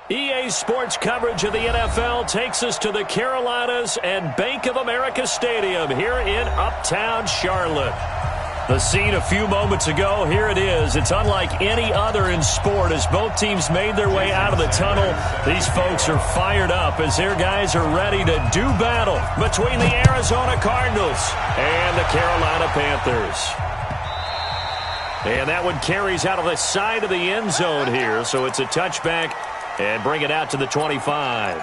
EA Sports coverage of the NFL takes us to the Carolinas and Bank of America Stadium here in Uptown Charlotte. The scene a few moments ago, here it is. It's unlike any other in sport as both teams made their way out of the tunnel. These folks are fired up as their guys are ready to do battle between the Arizona Cardinals and the Carolina Panthers. And that one carries out of the side of the end zone here, so it's a touchback. And bring it out to the 25.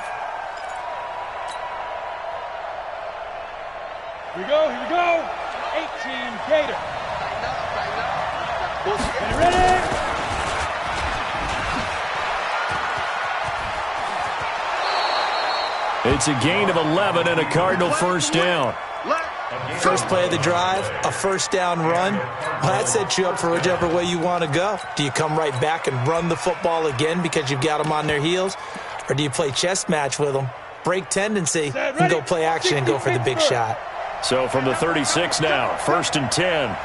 Here we go, here we go. 18 Gator. Ready? It's a gain of 11 and a Cardinal first down. First play of the drive, a first down run. Well, that sets you up for whichever way you want to go. Do you come right back and run the football again because you've got them on their heels? Or do you play chess match with them, break tendency, and go play action and go for the big shot? So from the 36 now, first and 10.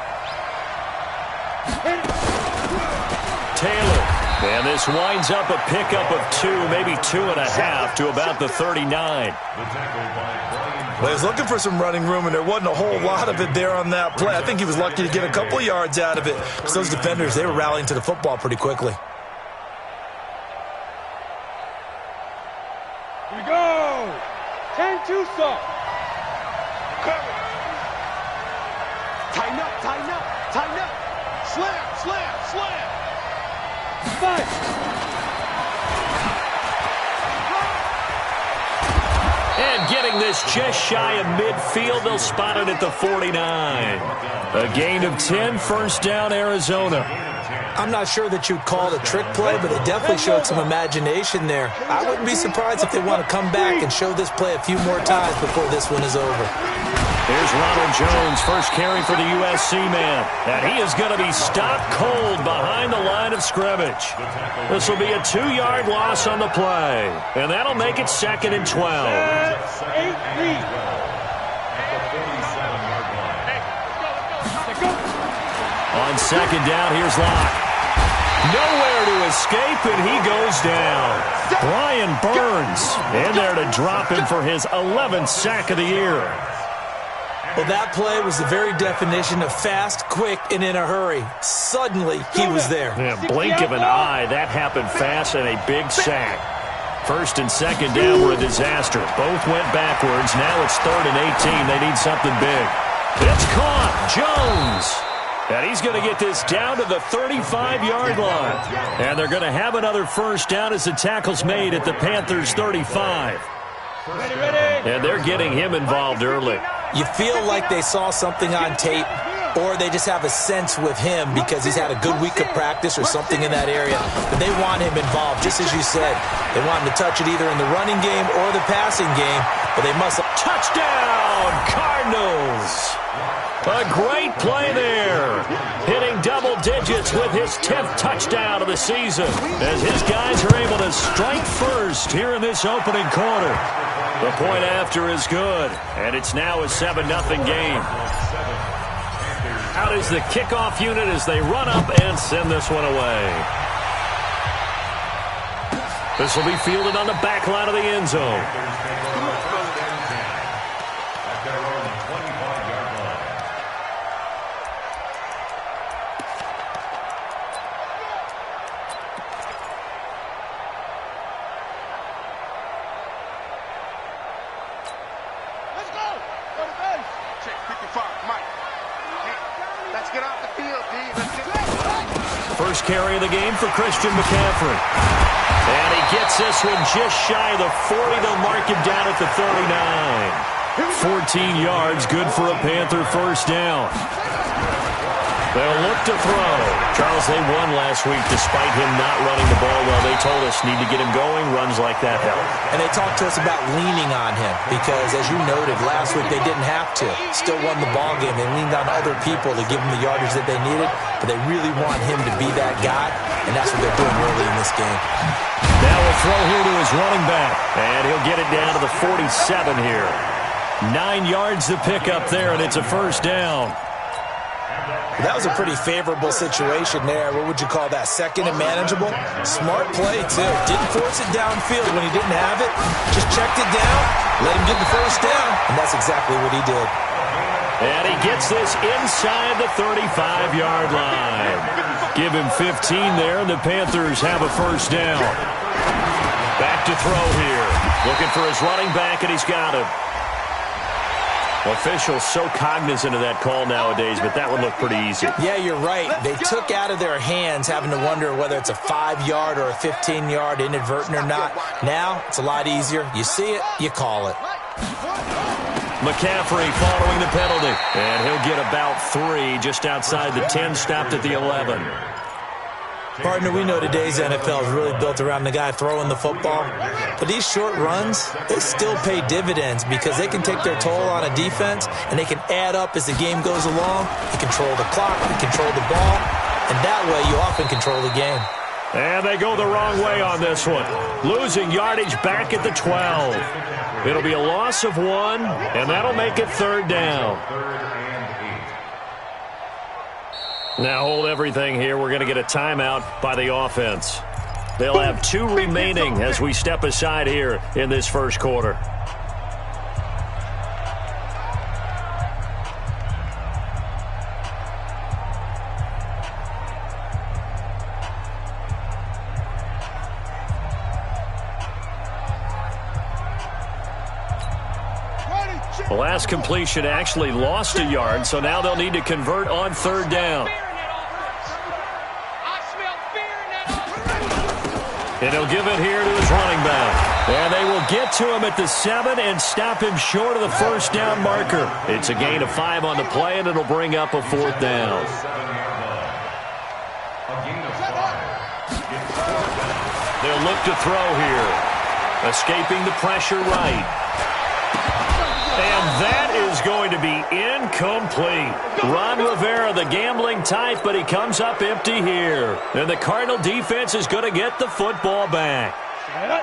Taylor. And this winds up a pickup of 2, maybe 2.5 to about the 39. Well, he was looking for some running room, and there wasn't a whole lot of it there on that play. I think he was lucky to get a couple yards out of it because those defenders, they were rallying to the football pretty quickly. Here we go. 10-2 soft. Tighten up, tighten up, tighten up. Slam, slam, slam. 5. And getting this just shy of midfield, they'll spot it at the 49. A gain of 10, first down, Arizona. I'm not sure that you'd call it a trick play, but it definitely showed some imagination there. I wouldn't be surprised if they want to come back and show this play a few more times before this one is over. Here's Ronald Jones, first carry for the USC man. And he is going to be stopped cold behind the line of scrimmage. This will be a 2-yard loss on the play. And that'll make it second and 12. On second down, here's Locke. Nowhere to escape, and he goes down. Brian Burns in there to drop him for his 11th sack of the year. Well, that play was the very definition of fast, quick, and in a hurry. Suddenly, he was there. Yeah, blink of an eye, that happened fast and a big sack. First and second down were a disaster. Both went backwards. Now it's third and 18. They need something big. It's caught. Jones. And he's going to get this down to the 35-yard line. And they're going to have another first down as the tackle's made at the Panthers' 35. And they're getting him involved early. You feel like they saw something on tape, or they just have a sense with him because he's had a good week of practice or something in that area. But they want him involved, just as you said. They want him to touch it either in the running game or the passing game, but they must... Touchdown, Cardinals! A great play there. Hitting double digits with his 10th touchdown of the season as his guys are able to strike first here in this opening quarter. The point after is good, and it's now a 7-0 game. Out is the kickoff unit as they run up and send this one away. This will be fielded on the back line of the end zone. First carry of the game for Christian McCaffrey. And he gets this one just shy of the 40. They'll mark him down at the 39. 14 yards, good for a Panther first down. They'll look to throw. Charles, they won last week despite him not running the ball well. They told us need to get him going. Runs like that help. And they talked to us about leaning on him because, as you noted, last week they didn't have to. Still won the ball game. They leaned on other people to give them the yardage that they needed, but they really want him to be that guy, and that's what they're doing early in this game. Now a throw here to his running back, and he'll get it down to the 47 here. 9 yards to pick up there, and it's a first down. That was a pretty favorable situation there. What would you call that? Second and manageable? Smart play, too. Didn't force it downfield when he didn't have it. Just checked it down, let him get the first down, and that's exactly what he did. And he gets this inside the 35-yard line. Give him 15 there, and the Panthers have a first down. Back to throw here. Looking for his running back, and he's got him. Officials so cognizant of that call nowadays, but that would look pretty easy. Yeah, you're right. They took out of their hands having to wonder whether it's a 5-yard or a 15-yard inadvertent or not. Now, it's a lot easier. You see it, you call it. McCaffrey following the penalty. And he'll get about 3 just outside the 10, stopped at the 11. Partner, we know today's NFL is really built around the guy throwing the football. But these short runs, they still pay dividends because they can take their toll on a defense, and they can add up as the game goes along. You control the clock, you control the ball, and that way you often control the game. And they go the wrong way on this one. Losing yardage back at the 12. It'll be a loss of 1, and that'll make it 3rd down. Now hold everything here. We're going to get a timeout by the offense. They'll have 2 remaining as we step aside here in this first quarter. The last completion actually lost a yard, so now they'll need to convert on 3rd down. And he'll give it here to his running back. And they will get to him at the 7 and stop him short of the first down marker. It's a gain of 5 on the play, and it'll bring up a 4th down. They'll look to throw here. Escaping the pressure right. And that is going to be incomplete. Ron Rivera, the gambling type, but he comes up empty here. And the Cardinal defense is going to get the football back.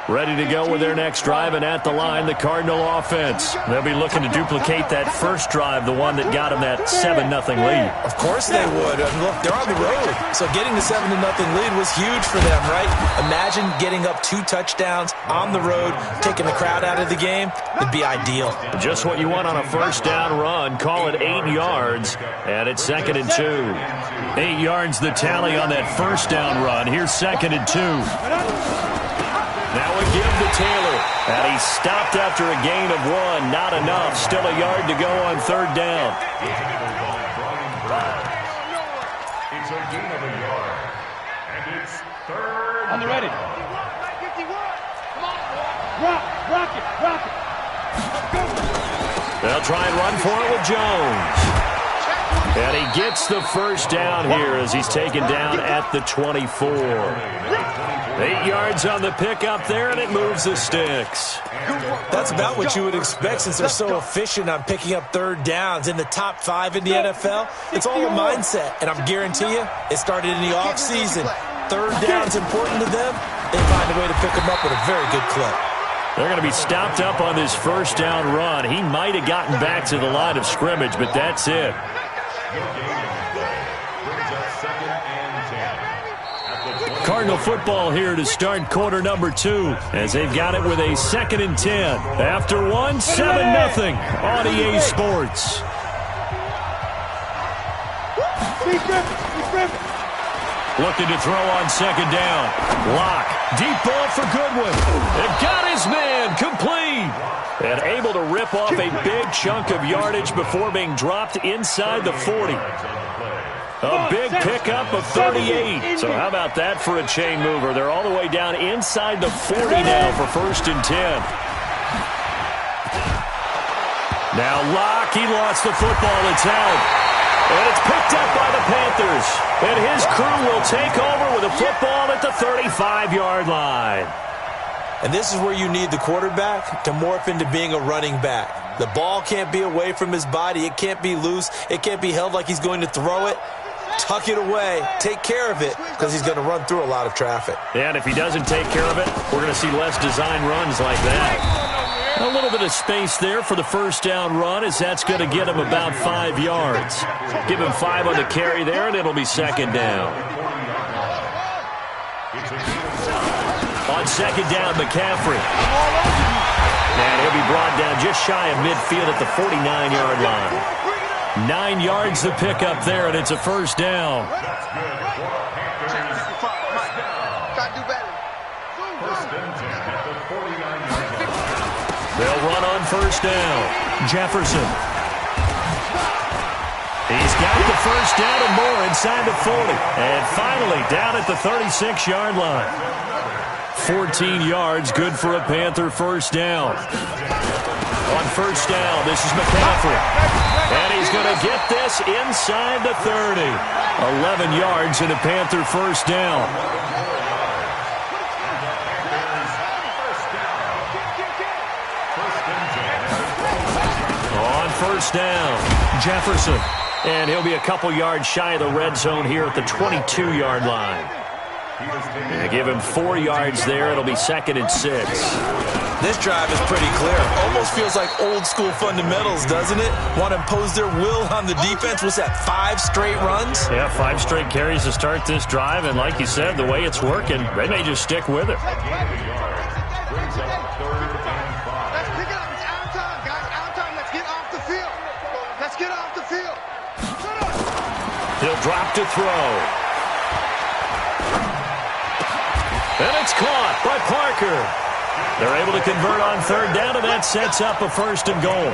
Ready to go with their next drive, and at the line, the Cardinal offense. They'll be looking to duplicate that first drive, the one that got them that 7-0 lead. Of course they would. I mean, look, they're on the road. So getting the 7-0 lead was huge for them, right? Imagine getting up 2 touchdowns on the road, taking the crowd out of the game. It'd be ideal. Just what you want on a first down run. Call it 8 yards, and it's 2nd and 2. 8 yards the tally on that first down run. Here's 2nd and 2. Now a give to Taylor, and he's stopped after a gain of 1. Not enough. Still a yard to go on 3rd down. It's a gain of a yard, and it's 3rd. On the ready. Rock it. They'll try and run for it with Jones. And he gets the first down here as he's taken down at the 24. 8 yards on the pickup there, and it moves the sticks. That's about what you would expect since they're so efficient on picking up 3rd downs. In the top 5 in the NFL, it's all a mindset. And I'm guarantee you, it started in the offseason. 3rd down's important to them. They find a way to pick them up with a very good clip. They're going to be stopped up on this first down run. He might have gotten back to the line of scrimmage, but that's it. Cardinal football here to start quarter number 2 as they've got it with a 2nd and 10. After 1, 7-0 on EA Sports. Looking to throw on 2nd down. Lock. Deep ball for Goodwin. It got his man complete. And able to rip off a big chunk of yardage before being dropped inside the 40. A big pickup of 38. So how about that for a chain mover? They're all the way down inside the 40 now for 1st and 10. Now Locke, he lost the football. It's out. And it's picked up by the Panthers. And his crew will take over with a football at the 35-yard line. And this is where you need the quarterback to morph into being a running back. The ball can't be away from his body. It can't be loose. It can't be held like he's going to throw it. Tuck it away. Take care of it because he's going to run through a lot of traffic. Yeah, and if he doesn't take care of it, we're going to see less design runs like that. A little bit of space there for the first down run, as that's going to get him about 5 yards. Give him 5 on the carry there, and it'll be second down. On second down, McCaffrey. And he'll be brought down just shy of midfield at the 49-yard line. 9 yards to pick up there, and it's a first down. They'll run on first down. Jefferson. He's got the first down and more inside the 40. And finally down at the 36-yard line. 14 yards, good for a Panther first down. On first down, this is McCaffrey. And he's going to get this inside the 30. 11 yards and a Panther first down. On first down, Jefferson. And he'll be a couple yards shy of the red zone here at the 22-yard line. And give him 4 yards there. It'll be second and 6. This drive is pretty clear. Almost feels like old-school fundamentals, doesn't it? Want to impose their will on the defense. Was that 5 straight runs? Yeah, 5 straight carries to start this drive. And like you said, the way it's working, they may just stick with it. He'll drop to throw. And it's caught by Parker. They're able to convert on third down, and that sets up a first and goal.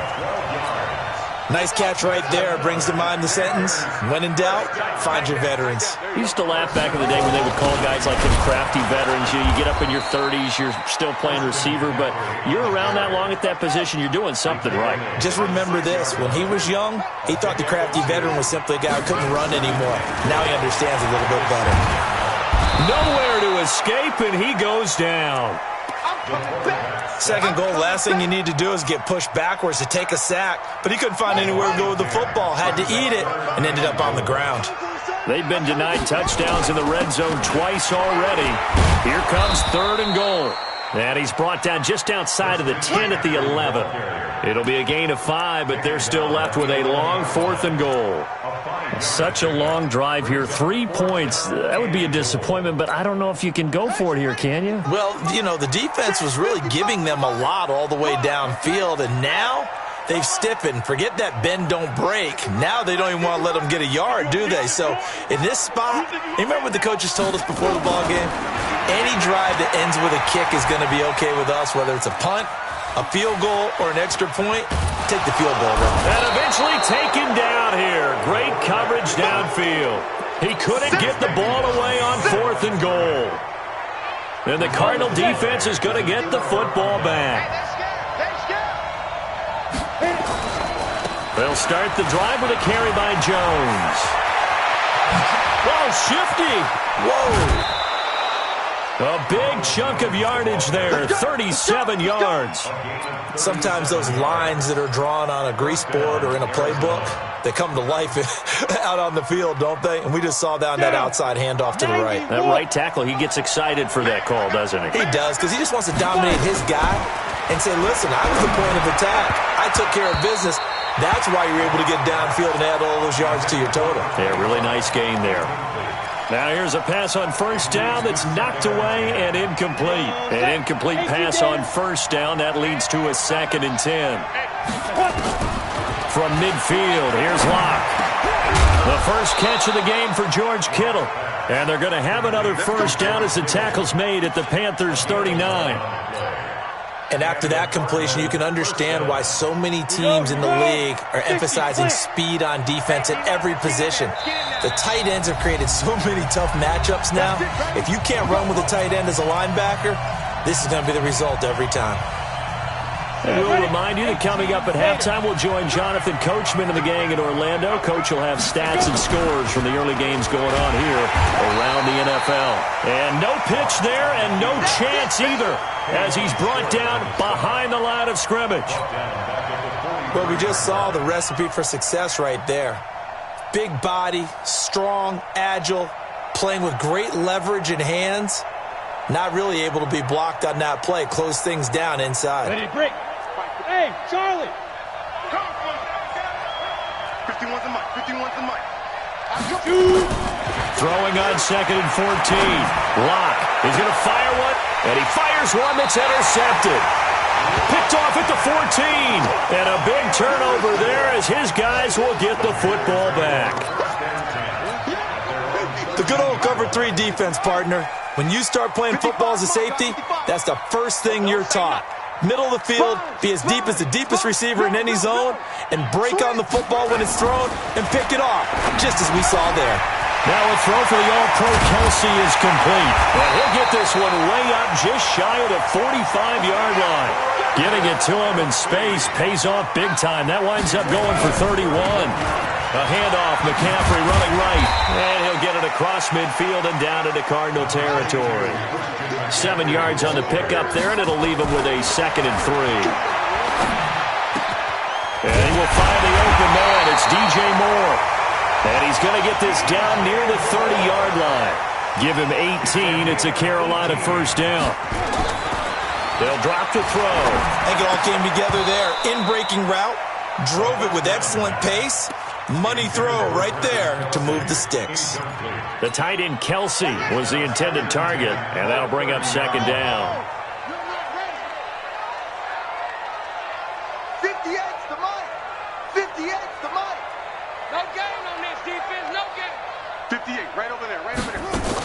Nice catch right there. Brings to mind the sentence, when in doubt, find your veterans. I used to laugh back in the day when they would call guys like them crafty veterans. You get up in your 30s, you're still playing receiver, but you're around that long at that position, you're doing something right. Just remember this. When he was young, he thought the crafty veteran was simply a guy who couldn't run anymore. Now he understands a little bit better. Nowhere to escape, and he goes down. Second goal, last thing you need to do is get pushed backwards to take a sack. But he couldn't find anywhere to go with the football. Had to eat it and ended up on the ground. They've been denied touchdowns in the red zone twice already. Here comes third and goal. And he's brought down just outside of the 10 at the 11. It'll be a gain of 5, but they're still left with a long fourth and goal. Such a long drive here. 3 points. That would be a disappointment, but I don't know if you can go for it here, can you? Well, you know, the defense was really giving them a lot all the way downfield, and now they've stiffened. Forget that bend, don't break. Now they don't even want to let them get a yard, do they? So in this spot, you remember what the coaches told us before the ball game? Any drive that ends with a kick is going to be okay with us, whether it's a punt, a field goal, or an extra point. Take the field goal. And eventually taken down here. Great coverage downfield. He couldn't get the ball away on fourth and goal. And the Cardinal defense is going to get the football back. They'll start the drive with a carry by Jones. Whoa, shifty. Whoa. A big chunk of yardage there, 37 yards. Sometimes those lines that are drawn on a grease board or in a playbook, they come to life out on the field, don't they? And we just saw down that outside handoff to the right. That right tackle, he gets excited for that call, doesn't he? He does, because he just wants to dominate his guy and say, listen, I was the point of attack. I took care of business. That's why you're able to get downfield and add all those yards to your total. Yeah, really nice gain there. Now here's a pass on first down that's knocked away and incomplete. An incomplete pass on first down. That leads to a second and 10. From midfield, here's Locke. The first catch of the game for George Kittle. And they're going to have another first down as the tackle's made at the Panthers' 39. And after that completion, you can understand why so many teams in the league are emphasizing speed on defense at every position. The tight ends have created so many tough matchups now. If you can't run with a tight end as a linebacker, this is going to be the result every time. And we'll remind you that coming up at halftime, we'll join Jonathan Coachman and the gang in Orlando. Coach will have stats and scores from the early games going on here around the NFL. And no pitch there and no chance either as he's brought down behind the line of scrimmage. Well, we just saw the recipe for success right there. Big body, strong, agile, playing with great leverage in hands. Not really able to be blocked on that play. Close things down inside. Ready to break. Hey, Charlie. 51's the mic. 51's the mic. Throwing on 2nd and 14. Locke is going to fire one, and he fires one that's intercepted. Picked off at the 14. And a big turnover there as his guys will get the football back. The good old cover 3 defense, partner. When you start playing football as a safety, that's the first thing you're taught. Middle of the field, be as deep as the deepest receiver in any zone, and break on the football when it's thrown and pick it off, just as we saw there. Now a throw for the All-Pro Kelsey is complete. And he'll get this one way up just shy of the 45-yard line. Getting it to him in space pays off big time. That winds up going for 31. A handoff, McCaffrey running right. And he'll get it across midfield and down into Cardinal territory. 7 yards on the pickup there, and it'll leave him with a 2nd and 3. And he will find the open man. It's DJ Moore. And he's going to get this down near the 30-yard line. Give him 18. It's a Carolina first down. They'll drop the throw. I think it all came together there. In-breaking route, drove it with excellent pace. Money throw right there to move the sticks. The tight end Kelsey was the intended target, and that'll bring up 2nd down. 58's the mic. 58's the mic. No gain on this defense, no gain. 58, right over there, right over there.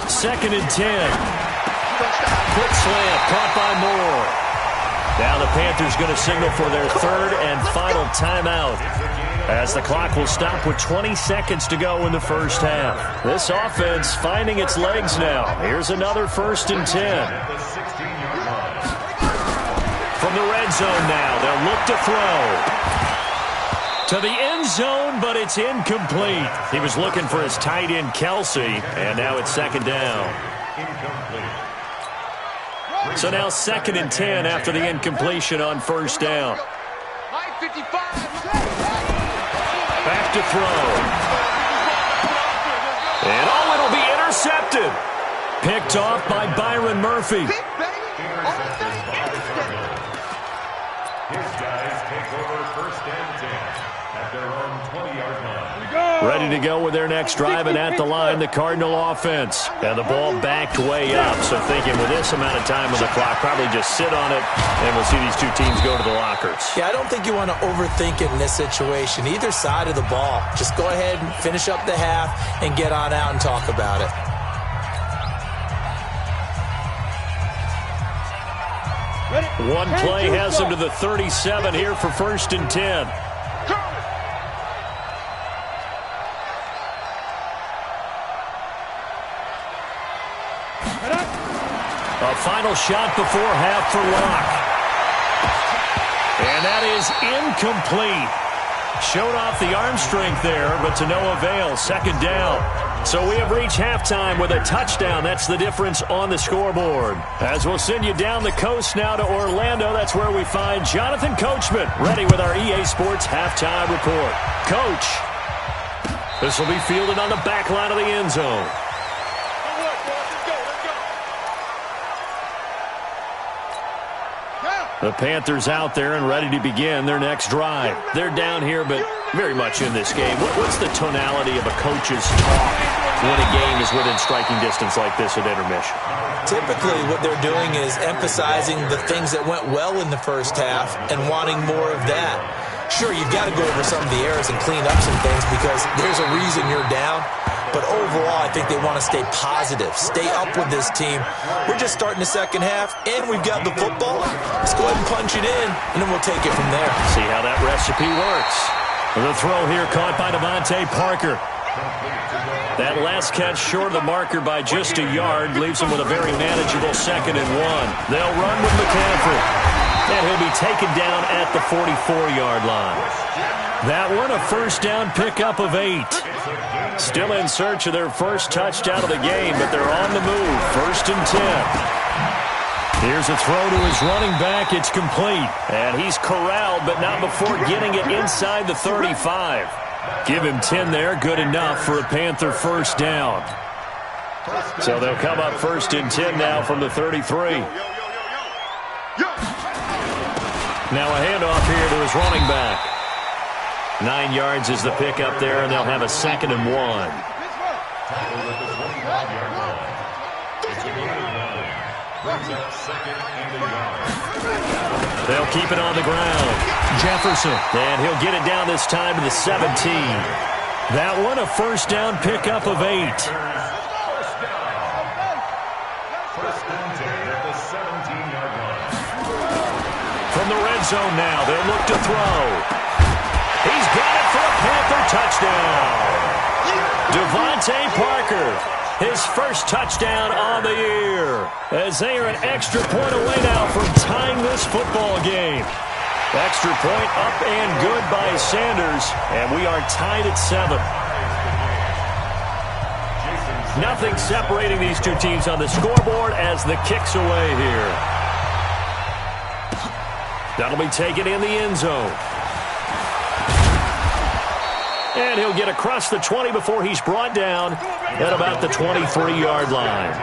2nd and 10. Quick slant, caught by Moore. Now the Panthers going to signal for their 3rd and final timeout, as the clock will stop with 20 seconds to go in the first half. This offense finding its legs now. Here's another 1st and 10. From the red zone now, they'll look to throw. To the end zone, but it's incomplete. He was looking for his tight end, Kelsey, and now it's 2nd down. So now 2nd and 10 after the incompletion on 1st down. Back to throw. And it'll be intercepted. Picked off by Byron Murphy. His guys take over 1st and 10 at their own 20-yard line. Ready to go with their next drive, and at the line, the Cardinal offense. And the ball backed way up, so thinking with this amount of time on the clock, probably just sit on it, and we'll see these two teams go to the lockers. Yeah, I don't think you want to overthink it in this situation. Either side of the ball. Just go ahead and finish up the half and get on out and talk about it. One play has him to the 37 here for 1st and 10. A final shot before half for Locke. And that is incomplete. Showed off the arm strength there, but to no avail. 2nd down. So we have reached halftime with a touchdown. That's the difference on the scoreboard. As we'll send you down the coast now to Orlando, that's where we find Jonathan Coachman, ready with our EA Sports halftime report. Coach, this will be fielded on the back line of the end zone. The Panthers out there and ready to begin their next drive. They're down here, but very much in this game. What's the tonality of a coach's talk when a game is within striking distance like this at intermission? Typically, what they're doing is emphasizing the things that went well in the first half and wanting more of that. Sure, you've got to go over some of the errors and clean up some things because there's a reason you're down. But overall, I think they want to stay positive, stay up with this team. We're just starting the second half, and we've got the football. Let's go ahead and punch it in, and then we'll take it from there. See how that recipe works. The throw here caught by Devontae Parker. That last catch short of the marker by just a yard leaves him with a very manageable 2nd and 1. They'll run with McCaffrey, and he'll be taken down at the 44-yard line. That one, a 1st down pickup of 8. Still in search of their first touchdown of the game, but they're on the move. 1st and 10. Here's a throw to his running back. It's complete. And he's corralled, but not before getting it inside the 35. Give him 10 there. Good enough for a Panther 1st down. So they'll come up 1st and 10 now from the 33. Now a handoff here to his running back. 9 yards is the pickup there, and they'll have a 2nd and 1. They'll keep it on the ground. Jefferson, and he'll get it down this time to the 17. That one, a first down pickup of 8. From the red zone now, they'll look to throw. He's got it for a Panther touchdown. Devontae Parker, his first touchdown on the year, as they are an extra point away now from tying this football game. Extra point up and good by Sanders, and we are tied at 7. Nothing separating these two teams on the scoreboard as the kick's away here. That'll be taken in the end zone. And he'll get across the 20 before he's brought down at about the 23-yard line.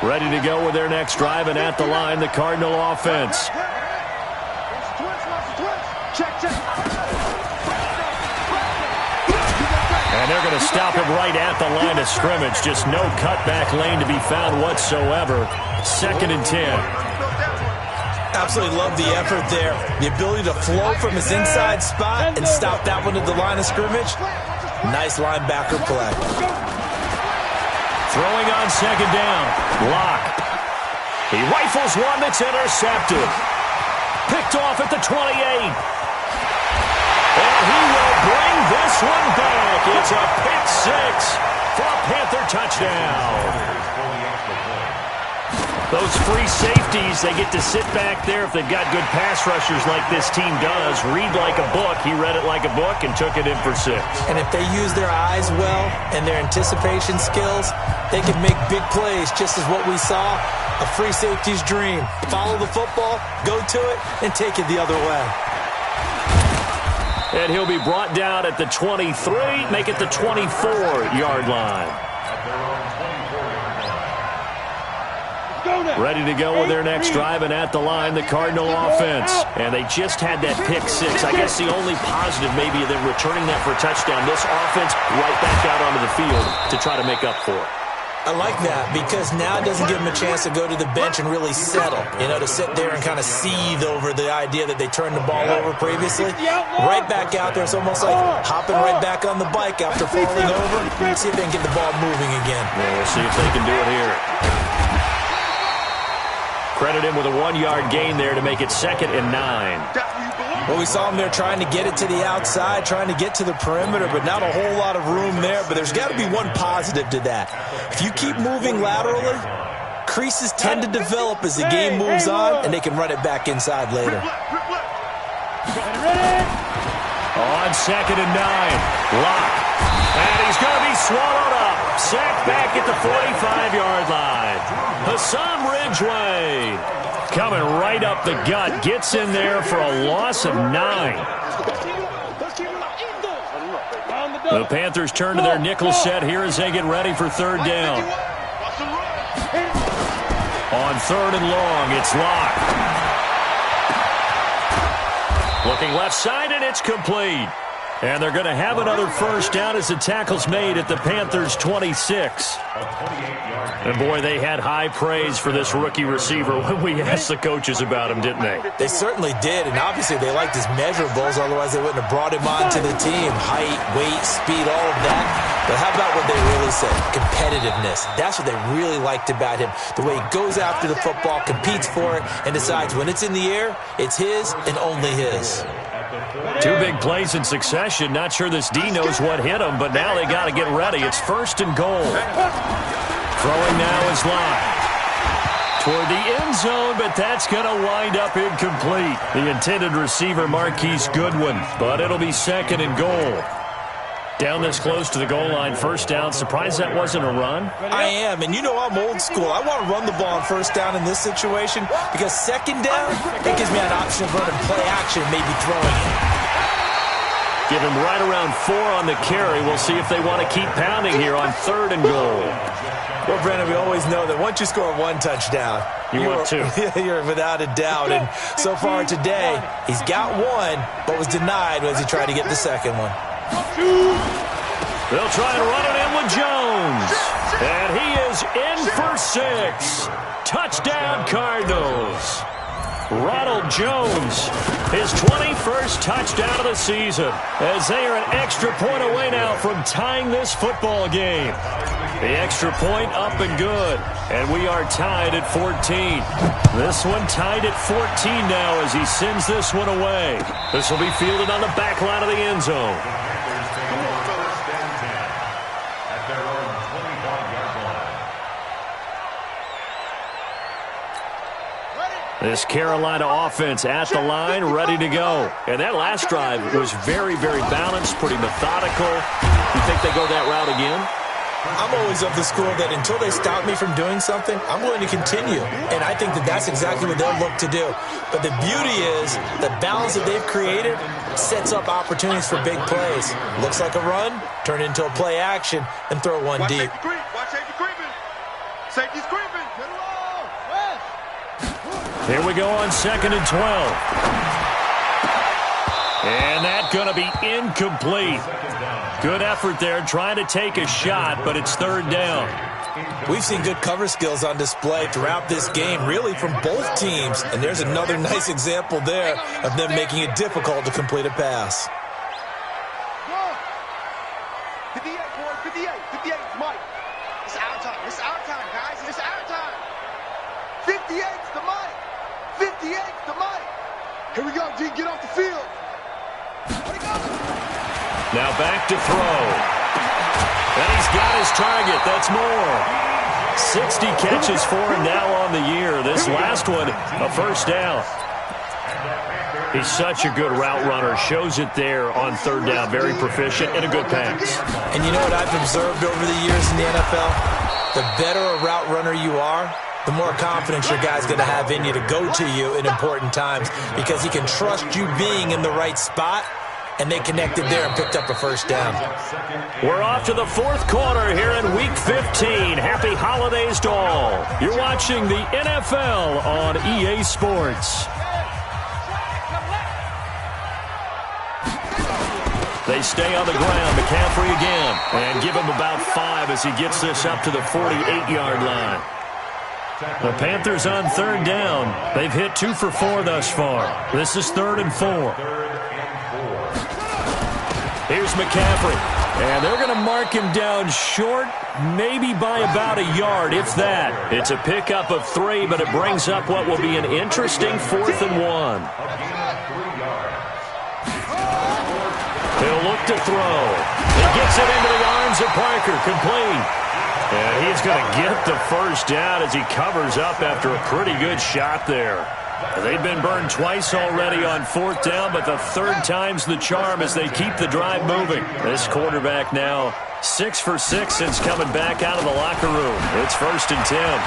Ready to go with their next drive, and at the line, the Cardinal offense. And they're going to stop him right at the line of scrimmage. Just no cutback lane to be found whatsoever. 2nd and 10. Absolutely love the effort there. The ability to flow from his inside spot and stop that one at the line of scrimmage. Nice linebacker play. Throwing on 2nd down. Lock. He rifles one that's intercepted. Picked off at the 28. And he will bring this one back. It's a pick 6 for a Panther touchdown. Those free safeties, they get to sit back there if they've got good pass rushers like this team does. Read like a book. He read it like a book and took it in for 6. And if they use their eyes well and their anticipation skills, they can make big plays, just as what we saw, a free safety's dream. Follow the football, go to it, and take it the other way. And he'll be brought down at the 23, make it the 24-yard line. Ready to go with their next drive, and at the line, the Cardinal offense. And they just had that pick 6. I guess the only positive maybe of them returning that for a touchdown. This offense right back out onto the field to try to make up for it. I like that because now it doesn't give them a chance to go to the bench and really settle, to sit there and kind of seethe over the idea that they turned the ball over previously. Right back out there, it's almost like hopping right back on the bike after falling over. See if they can get the ball moving again. Yeah, we'll see if they can do it here. Credit him with a 1-yard gain there to make it 2nd and 9. Well, we saw him there trying to get it to the outside, trying to get to the perimeter, but not a whole lot of room there. But there's got to be one positive to that. If you keep moving laterally, creases tend to develop as the game moves on, and they can run it back inside later. On 2nd and 9, Lock. And he's going to be swallowed up. Sacked back at the 45-yard line. Hassan Ridgeway coming right up the gut. Gets in there for a loss of 9. The Panthers turn to their nickel set here as they get ready for 3rd down. On 3rd and long, it's Lock. Looking left side, and it's complete. And they're going to have another first down as the tackle's made at the Panthers' 26. And, boy, they had high praise for this rookie receiver when we asked the coaches about him, didn't they? They certainly did, and obviously they liked his measurables, otherwise they wouldn't have brought him onto the team. Height, weight, speed, all of that. But how about what they really said? Competitiveness. That's what they really liked about him. The way he goes after the football, competes for it, and decides when it's in the air, it's his and only his. 2 big plays in succession. Not sure this D knows what hit him, but now they got to get ready. It's 1st and goal. Throwing now is Lock. Toward the end zone, but that's going to wind up incomplete. The intended receiver, Marquise Goodwin, but it'll be 2nd and goal. Down this close to the goal line, 1st down. Surprised that wasn't a run? I am, and I'm old school. I want to run the ball on 1st down in this situation because 2nd down, it gives me an option of running play action, maybe throwing it. Give him right around 4 on the carry. We'll see if they want to keep pounding here on 3rd and goal. Well, Brandon, we always know that once you score 1 touchdown, want 2. You're without a doubt. And so far today, he's got 1, but was denied as he tried to get the second one. They'll try and run it in with Jones. And he is in for 6. Touchdown, Cardinals. Ronald Jones, his 21st touchdown of the season, as they are an extra point away now from tying this football game. The extra point up and good, and we are tied at 14. This one tied at 14 now as he sends this one away. This will be fielded on the back line of the end zone. This Carolina offense at the line, ready to go. And that last drive was very, very balanced, pretty methodical. You think they go that route again? I'm always of the school that until they stop me from doing something, I'm going to continue. And I think that that's exactly what they'll look to do. But the beauty is the balance that they've created sets up opportunities for big plays. Looks like a run, turn into a play action, and throw one deep. Watch safety creeping. Safety's creeping. Get it all. West. Here we go on 2nd and 12. And that's going to be incomplete. Good effort there, trying to take a shot, but it's 3rd down. We've seen good cover skills on display throughout this game, really from both teams. And there's another nice example there of them making it difficult to complete a pass. 58, boys, 58. 58, Mike. It's our time. It's our time, guys. It's our time. 58's the Mike. 58's the Mike. Here we go, G. Get off the field. Where'd he go? Now back to throw. And he's got his target. That's more. 60 catches for him now on the year. This last one, a 1st down. He's such a good route runner. Shows it there on 3rd down. Very proficient and a good pass. And you know what I've observed over the years in the NFL? The better a route runner you are, the more confidence your guy's going to have in you to go to you in important times because he can trust you being in the right spot, and they connected there and picked up a 1st down. We're off to the 4th quarter here in Week 15. Happy holidays to all. You're watching the NFL on EA Sports. They stay on the ground. McCaffrey again. And give him about 5 as he gets this up to the 48-yard line. The Panthers on 3rd down. They've hit 2 for 4 thus far. This is 3rd and 4. Here's McCaffrey. And they're going to mark him down short, maybe by about a yard, if that. It's a pickup of 3, but it brings up what will be an interesting 4th and 1. He'll look to throw. He gets it into the arms of Parker. Complete. And he's going to get the 1st down as he covers up after a pretty good shot there. They've been burned twice already on 4th down, but the 3rd time's the charm as they keep the drive moving. This quarterback now 6 for 6 since coming back out of the locker room. It's 1st and 10.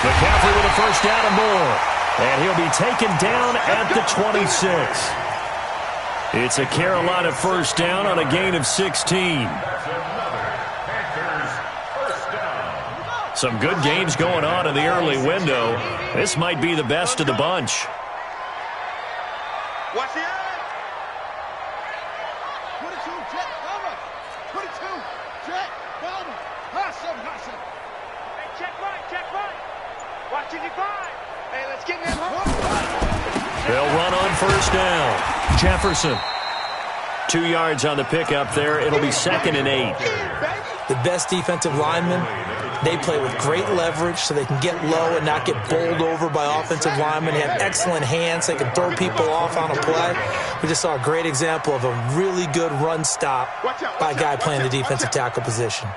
McCaffrey with a 1st down and more. And he'll be taken down at the 26. It's a Carolina 1st down on a gain of 16. Some good games going on in the early window. This might be the best of the bunch. Watch the eye. 22, jet, cover. 22, jet, cover. Hot seven. Hey, check right. Watch it, 5. Hey, let's get him home. They'll run on 1st down. Jefferson. 2 yards on the pickup there. It'll be 2nd and 8. The best defensive linemen, they play with great leverage so they can get low and not get bowled over by offensive linemen. They have excellent hands. They can throw people off on a play. We just saw a great example of a really good run stop by a guy playing the defensive tackle position.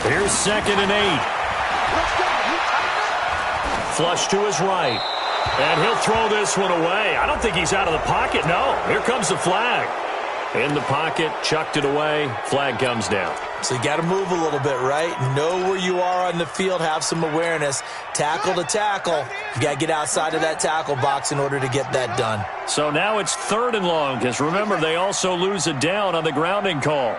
Here's 2nd and 8. Flush to his right. And he'll throw this one away. I don't think he's out of the pocket. No, here comes the flag. In the pocket, chucked it away, flag comes down. So you got to move a little bit, right? Know where you are on the field, have some awareness. Tackle to tackle. You got to get outside of that tackle box in order to get that done. So now it's 3rd and long, because remember, they also lose a down on the grounding call.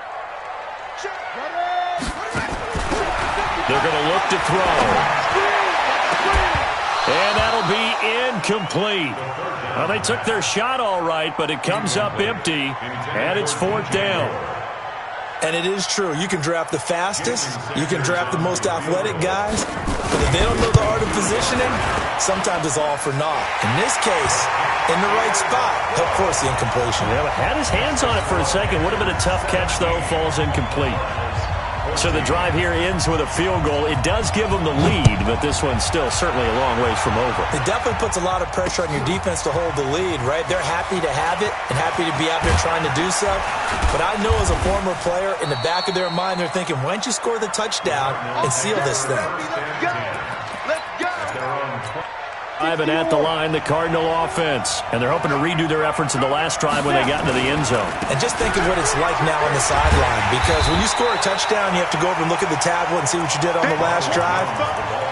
They're going to look to throw. And that'll be incomplete. Well, they took their shot all right, but it comes up empty, and it's 4th down. And it is true. You can draft the fastest. You can draft the most athletic guys. But if they don't know the art of positioning, sometimes it's all for naught. In this case, in the right spot, he'll force the incompletion. Yeah, but had his hands on it for a second. Would have been a tough catch, though. Falls incomplete. So the drive here ends with a field goal. It does give them the lead, but this one's still certainly a long ways from over. It definitely puts a lot of pressure on your defense to hold the lead, right? They're happy to have it and happy to be out there trying to do so. But I know as a former player, in the back of their mind, they're thinking, why don't you score the touchdown and seal this thing? Driving at the line, the Cardinal offense. And they're hoping to redo their efforts in the last drive when they got into the end zone. And just think of what it's like now on the sideline, because when you score a touchdown, you have to go over and look at the tablet and see what you did on the last drive.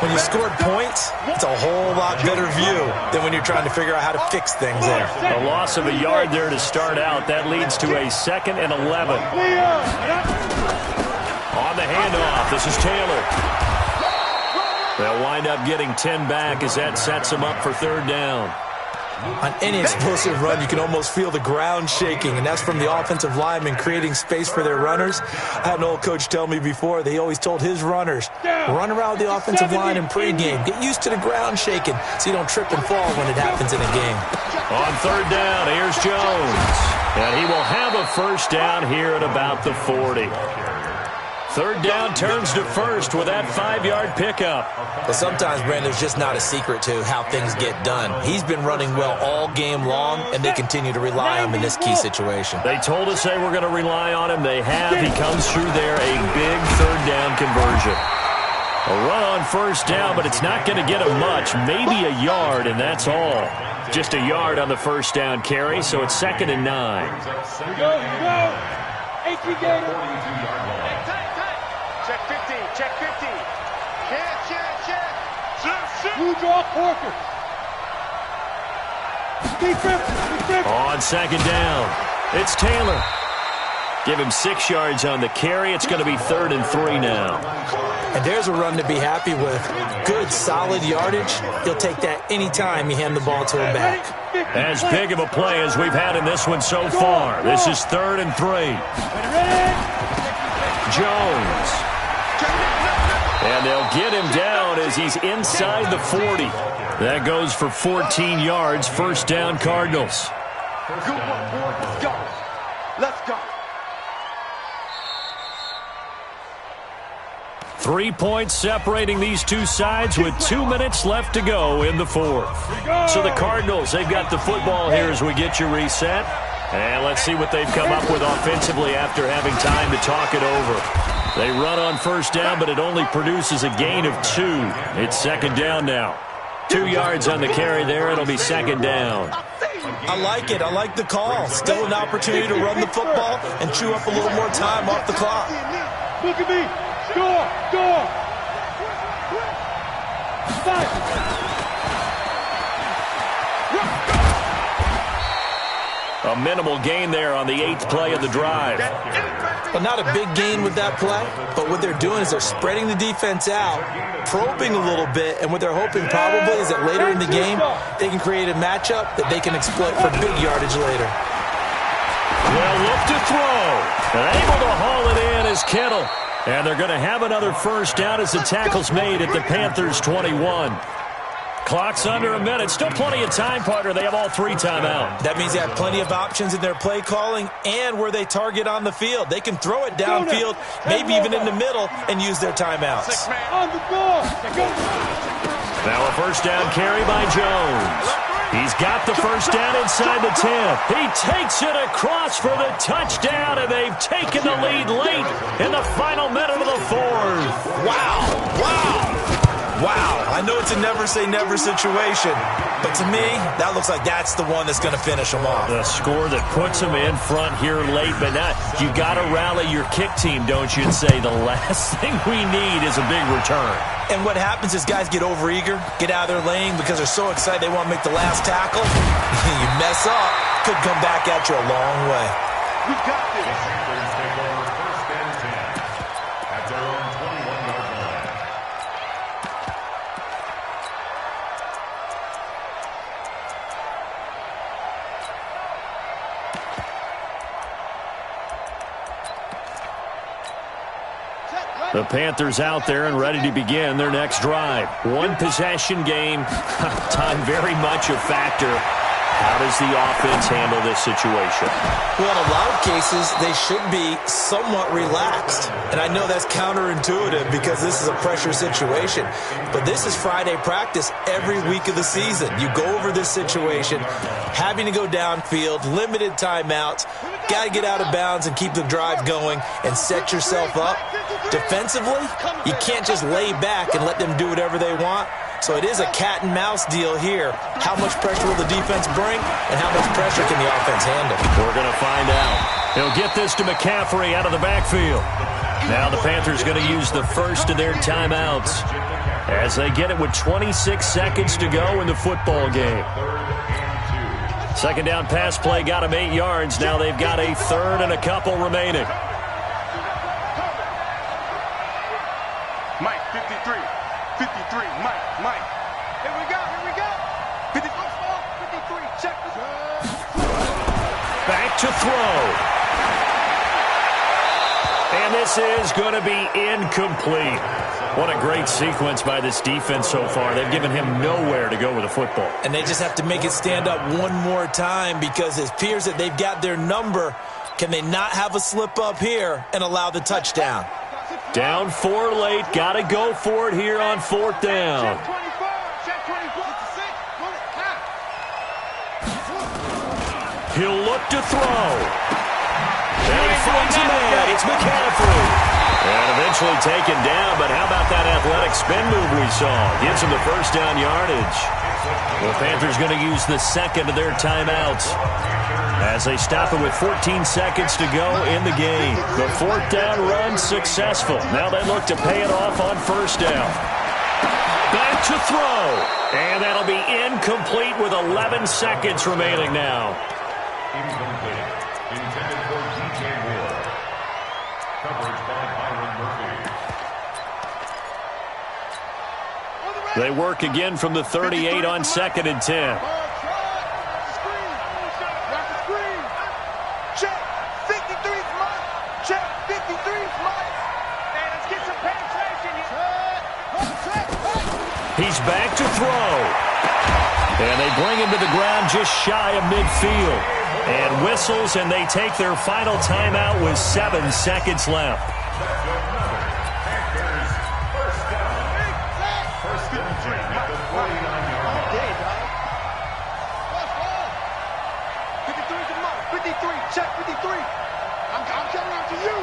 When you scored points, it's a whole lot better view than when you're trying to figure out how to fix things there. A loss of a yard there to start out. That leads to a 2nd and 11. On the handoff, this is Taylor. They'll wind up getting 10 back as that sets them up for 3rd down. On any explosive run, you can almost feel the ground shaking, and that's from the offensive linemen creating space for their runners. I had an old coach tell me before, they always told his runners, run around the offensive line in pregame. Get used to the ground shaking so you don't trip and fall when it happens in a game. On 3rd down, here's Jones. And he will have a 1st down here at about the 40. 3rd down turns to 1st with that 5-yard pickup. But sometimes, Brandon, there's just not a secret to how things get done. He's been running well all game long, and they continue to rely on him in this key situation. They told us they were going to rely on him. They have. He comes through there, a big 3rd down conversion. A run on 1st down, but it's not going to get him much, maybe a yard, and that's all. Just a yard on the 1st down carry, so it's 2nd and 9. Here we go. 18 Gator. Check 50, check 50. Check. Blue draw Porker. On 2nd down, it's Taylor. Give him 6 yards on the carry. It's going to be 3rd and 3 now. And there's a run to be happy with. Good, solid yardage. He'll take that any time you hand the ball to him back. As big of a play as we've had in this one so far. This is 3rd and 3. Jones. And they'll get him down as he's inside the 40. That goes for 14 yards. 1st down, Cardinals. Good one, boys. Let's go. Let's go. 3 points separating these two sides with 2 minutes left to go in the 4th. So the Cardinals, they've got the football here as we get you reset. And let's see what they've come up with offensively after having time to talk it over. They run on 1st down, but it only produces a gain of 2. It's 2nd down now. 2 yards on the carry there. It'll be 2nd down. I like it. I like the call. Still an opportunity to run the football and chew up a little more time off the clock. Look at me. Score. A minimal gain there on the 8th play of the drive. Well, not a big gain with that play, but what they're doing is they're spreading the defense out, probing a little bit, and what they're hoping probably is that later in the game, they can create a matchup that they can exploit for big yardage later. Well, look to throw. And able to haul it in is Kittle. And they're going to have another 1st down as the tackle's made at the Panthers' 21. Clock's under a minute. Still plenty of time, partner. They have all 3 timeouts. That means they have plenty of options in their play calling and where they target on the field. They can throw it downfield, maybe even in the middle, and use their timeouts. On the ball. Now a 1st down carry by Jones. He's got the 1st down inside the 10. He takes it across for the touchdown, and they've taken the lead late in the final minute of the 4th. Wow. I know it's a never-say-never situation, but to me, that looks like that's the one that's going to finish them off. The score that puts them in front here late, but now you got to rally your kick team, don't you, and say the last thing we need is a big return. And what happens is guys get overeager, get out of their lane because they're so excited they want to make the last tackle. You mess up, could come back at you a long way. We got this. The Panthers take over first and 10 at their own 21-yard line. The Panthers out there and ready to begin their next drive. One possession game. Time very much a factor. How does the offense handle this situation? Well, in a lot of cases, they should be somewhat relaxed. And I know that's counterintuitive because this is a pressure situation. But this is Friday practice every week of the season. You go over this situation, having to go downfield, limited timeouts, got to get out of bounds and keep the drive going and set yourself up. Defensively, you can't just lay back and let them do whatever they want. So it is a cat and mouse deal here. How much pressure will the defense bring, and how much pressure can the offense handle? We're going to find out. He'll get this to McCaffrey out of the backfield. Now the Panthers going to use the first of their timeouts as they get it with 26 seconds to go in the football game. Second down pass play got him 8 yards. Now they've got a third and a couple remaining. Mike, 53. 53, Mike. Here we go. 53, check this out. Back to throw. And this is going to be incomplete. What a great sequence by this defense so far. They've given him nowhere to go with the football. And they just have to make it stand up one more time because it appears that they've got their number. Can they not have a slip up here and allow the touchdown? Down 4 late. Got to go for it here on 4th down. He'll look to throw. And he finds a man. It's McCaffrey. And eventually taken down, but how about that athletic spin move we saw? Gives him the first down yardage. The Panthers going to use the second of their timeouts as they stop it with 14 seconds to go in the game. The 4th down run successful. Now they look to pay it off on 1st down. Back to throw. And that'll be incomplete with 11 seconds remaining now. Incomplete. Intended for DJ Ward. Coverage by Byron Murphy. They work again from the 38 on 2nd and 10. Check. 53's Mike. Check. 53's Mike. And let's get some penetration here. He's back to throw. And they bring him to the ground just shy of midfield. And whistles, and they take their final timeout with 7 seconds left. First and 10 at the 49-yard line. 53's Mike. 53. Check. 53. I'm coming out to you.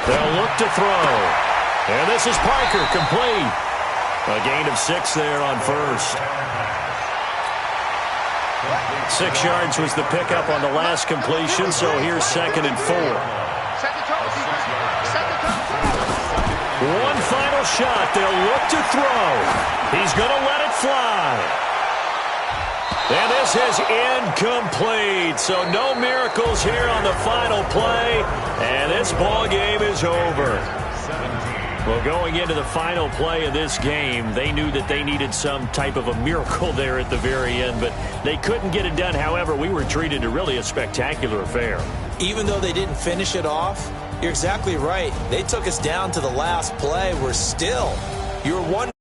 They'll look to throw. And this is Parker, complete. A gain of 6 there on 1st. 6 yards was the pickup on the last completion, so here's 2nd and 4. One final shot. They'll look to throw. He's going to let it fly. And this is incomplete. So no miracles here on the final play. And this ball game is over. Well, going into the final play of this game, they knew that they needed some type of a miracle there at the very end, but they couldn't get it done. However, we were treated to really a spectacular affair. Even though they didn't finish it off, you're exactly right. They took us down to the last play. We're still, you're one